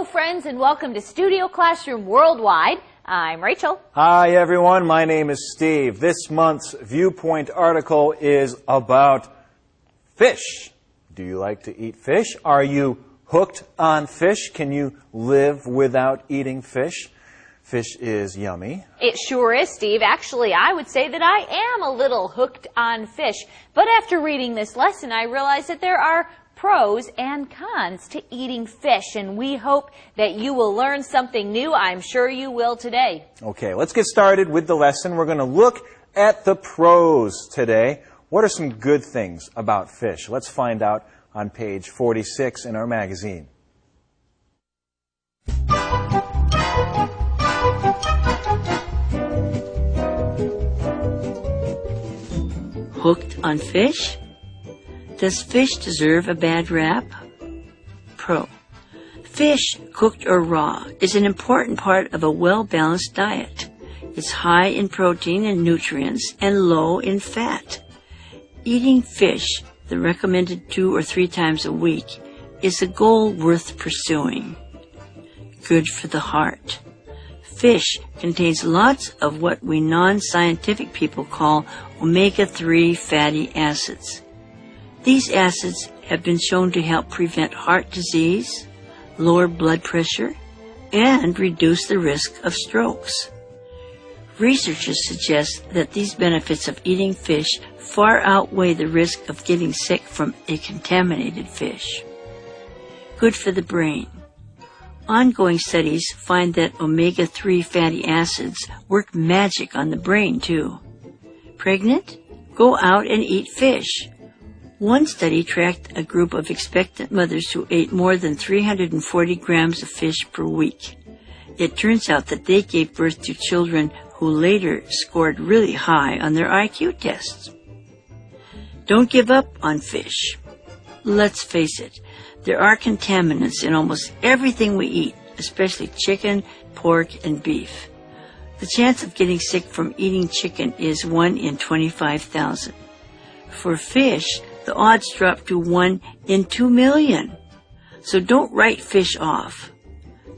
Hello, friends, and welcome to Studio Classroom Worldwide. I'm Rachel. Hi, everyone. My name is Steve. This month's Viewpoint article is about fish. Do you like to eat fish? Are you hooked on fish? Can you live without eating fish? Fish is yummy. It sure is, Steve. Actually, I would say that I am a little hooked on fish. But after reading this lesson, I realized that there are pros and cons to eating fish, and we hope that you will learn something new. I'm sure you will today. Okay, let's get started with the lesson. We're going to look at the pros today. What are some good things about fish? Let's find out on page 46 in our magazine. Hooked on fish? Does fish deserve a bad rap? Pro. Fish, cooked or raw, is an important part of a well-balanced diet. It's high in protein and nutrients and low in fat. Eating fish, the recommended 2 or 3 times a week, is a goal worth pursuing. Good for the heart. Fish contains lots of what we non-scientific people call omega-3 fatty acids. These acids have been shown to help prevent heart disease, lower blood pressure, and reduce the risk of strokes. Researchers suggest that these benefits of eating fish far outweigh the risk of getting sick from a contaminated fish. Good for the brain. Ongoing studies find that omega-3 fatty acids work magic on the brain, too. Pregnant? Go out and eat fish. One study tracked a group of expectant mothers who ate more than 340 grams of fish per week. It turns out that they gave birth to children who later scored really high on their IQ tests. Don't give up on fish. Let's face it, there are contaminants in almost everything we eat, especially chicken, pork, and beef. The chance of getting sick from eating chicken is 1 in 25,000. For fish, the odds drop to 1 in 2 million. So don't write fish off.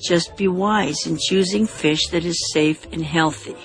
Just be wise in choosing fish that is safe and healthy.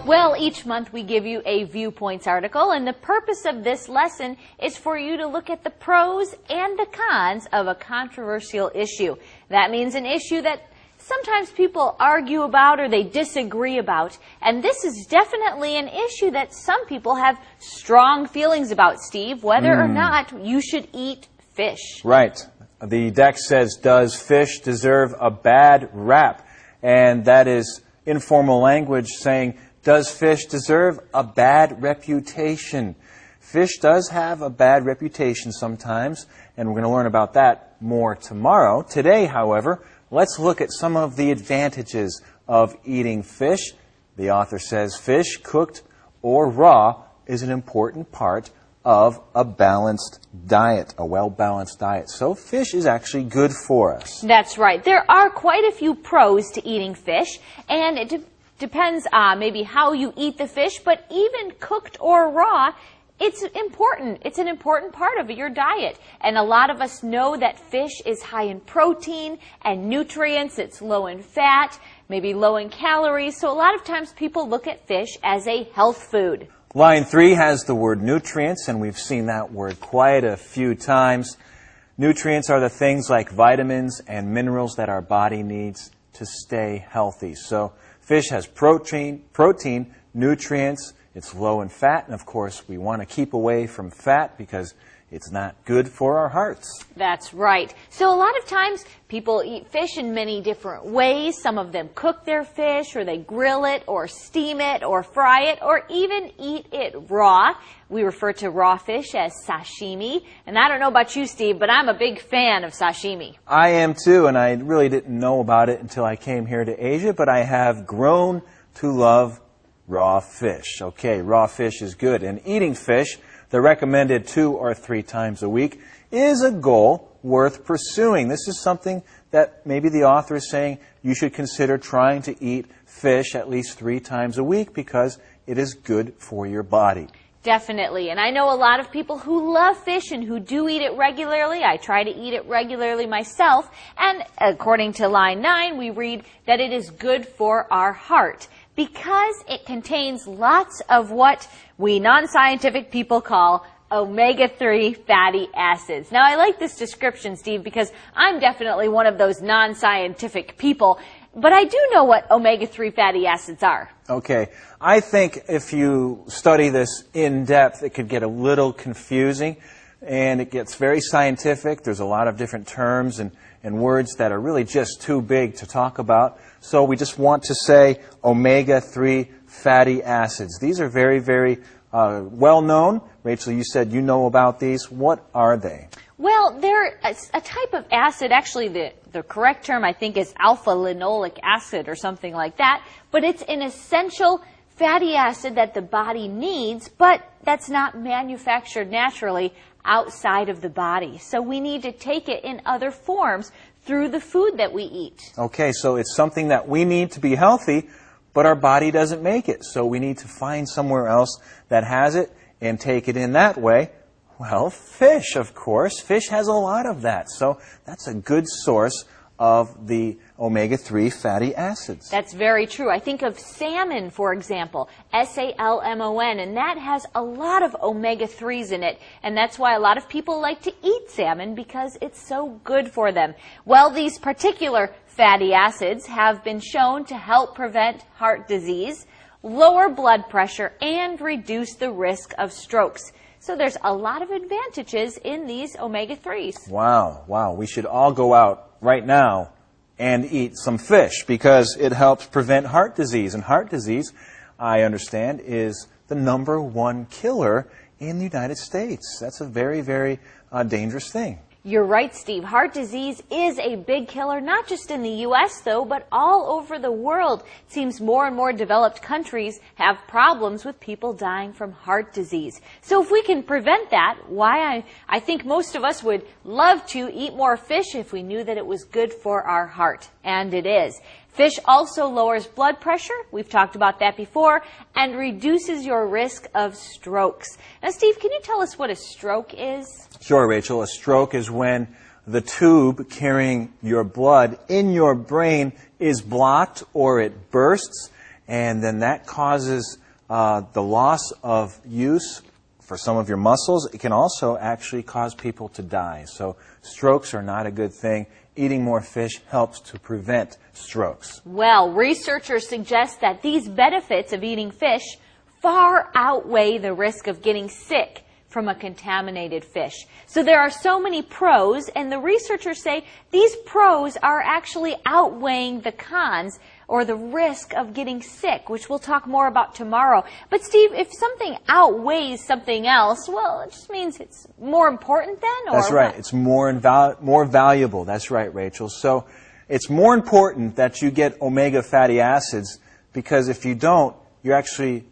Well, each month we give you a Viewpoints article, and the purpose of this lesson is for you to look at the pros and the cons of a controversial issue. That means an issue that sometimes people argue about or they disagree about, and this is definitely an issue that some people have strong feelings about, Steve, whether or not you should eat fish. Right. The deck says, does fish deserve a bad rap? And that is informal language saying, does fish deserve a bad reputation? Fish does have a bad reputation sometimes, and we're going to learn about that more tomorrow. Today, however, let's look at some of the advantages of eating fish. The author says fish, cooked or raw, is an important part of a balanced diet, a well-balanced diet. So fish is actually good for us. That's right. There are quite a few pros to eating fish, and it depends maybe how you eat the fish, but even cooked or raw, it's important. It's an important part of your diet. And a lot of us know that fish is high in protein and nutrients. It's low in fat, maybe low in calories. So a lot of times people look at fish as a health food. Line 3 has the word nutrients, and we've seen that word quite a few times. Nutrients are the things like vitamins and minerals that our body needs to stay healthy. So fish has protein, nutrients. It's low in fat, and of course we want to keep away from fat because it's not good for our hearts. That's right. So a lot of times people eat fish in many different ways. Some of them cook their fish, or they grill it, or steam it, or fry it, or even eat it raw. We refer to raw fish as sashimi. And I don't know about you, Steve, but I'm a big fan of sashimi. I am too, and I really didn't know about it until I came here to Asia, but I have grown to love raw fish. Okay, raw fish is good. And eating fish, the recommended 2 or 3 times a week, is a goal worth pursuing. This is something that maybe the author is saying you should consider trying to eat fish at least 3 times a week because it is good for your body. Definitely. And I know a lot of people who love fish and who do eat it regularly. I try to eat it regularly myself. And according to line 9, we read that it is good for our heart because it contains lots of what we non-scientific people call omega-3 fatty acids. Now, I like this description, Steve, because I'm definitely one of those non-scientific people. But I do know what omega-3 fatty acids are. Okay. I think if you study this in depth, it could get a little confusing, and it gets very scientific. There's a lot of different terms and words that are really just too big to talk about. So we just want to say omega-3 fatty acids. These are very, very well known. Rachel, you said you know about these. What are they? Well, they're a type of acid. Actually, the correct term, I think, is alpha-linoleic acid or something like that. But it's an essential fatty acid that the body needs, but that's not manufactured naturally outside of the body. So we need to take it in other forms through the food that we eat. Okay, so it's something that we need to be healthy, but our body doesn't make it. So we need to find somewhere else that has it and take it in that way. Well, fish, of course. Fish has a lot of that. So that's a good source of the omega-3 fatty acids. That's very true. I think of salmon, for example, S-A-L-M-O-N, and that has a lot of omega-3s in it. And that's why a lot of people like to eat salmon because it's so good for them. Well, these particular fatty acids have been shown to help prevent heart disease, lower blood pressure, and reduce the risk of strokes. So there's a lot of advantages in these omega-3s. Wow, wow. We should all go out right now and eat some fish because it helps prevent heart disease. And heart disease, I understand, is the #1 killer in the United States. That's a very, very dangerous thing. You're right, Steve. Heart disease is a big killer, not just in the U.S., though, but all over the world. It seems more and more developed countries have problems with people dying from heart disease. So if we can prevent that, I think most of us would love to eat more fish if we knew that it was good for our heart. And it is. Fish also lowers blood pressure, we've talked about that before, and reduces your risk of strokes. Now, Steve, can you tell us what a stroke is? Sure, Rachel. A stroke is when the tube carrying your blood in your brain is blocked or it bursts, and then that causes the loss of use for some of your muscles. It can also actually cause people to die. So strokes are not a good thing. Eating more fish helps to prevent strokes. Well, researchers suggest that these benefits of eating fish far outweigh the risk of getting sick from a contaminated fish. So there are so many pros, and the researchers say these pros are actually outweighing the cons or the risk of getting sick, which we'll talk more about tomorrow. But Steve, if something outweighs something else, well, it just means it's more important then? Or that's right. What? It's more valuable. That's right, Rachel. So it's more important that you get omega fatty acids because if you don't, you're actually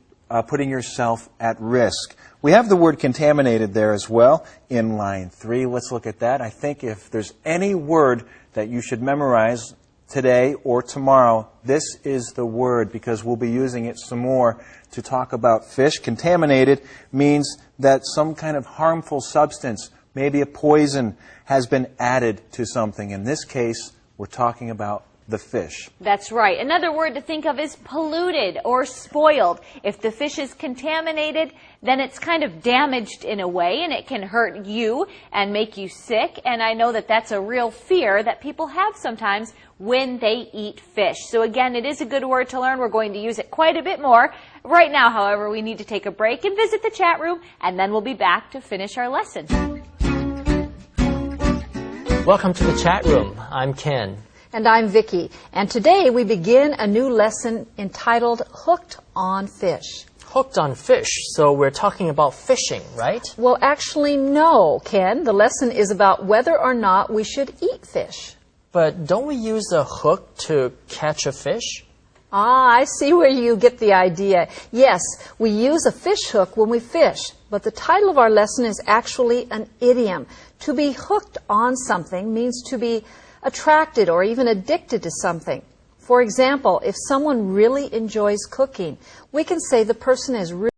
putting yourself at risk. We have the word contaminated there as well in line 3. Let's look at that. I think if there's any word that you should memorize today or tomorrow, this is the word because we'll be using it some more to talk about fish. Contaminated means that some kind of harmful substance, maybe a poison, has been added to something. In this case, we're talking about the fish. That's right. Another word to think of is polluted or spoiled. If the fish is contaminated, then it's kind of damaged in a way, and it can hurt you and make you sick. And I know that that's a real fear that people have sometimes when they eat fish. So again, it is a good word to learn. We're going to use it quite a bit more. Right now, however, we need to take a break and visit the chat room, and then we'll be back to finish our lesson. Welcome to the chat room. I'm Ken. And I'm Vicki. And today we begin a new lesson entitled Hooked on Fish. Hooked on fish, so we're talking about fishing, right? Well, actually, no, Ken. The lesson is about whether or not we should eat fish. But don't we use a hook to catch a fish? Ah, I see where you get the idea. Yes, we use a fish hook when we fish, but the title of our lesson is actually an idiom. To be hooked on something means to be attracted or even addicted to something. For example, if someone really enjoys cooking, we can say the person is really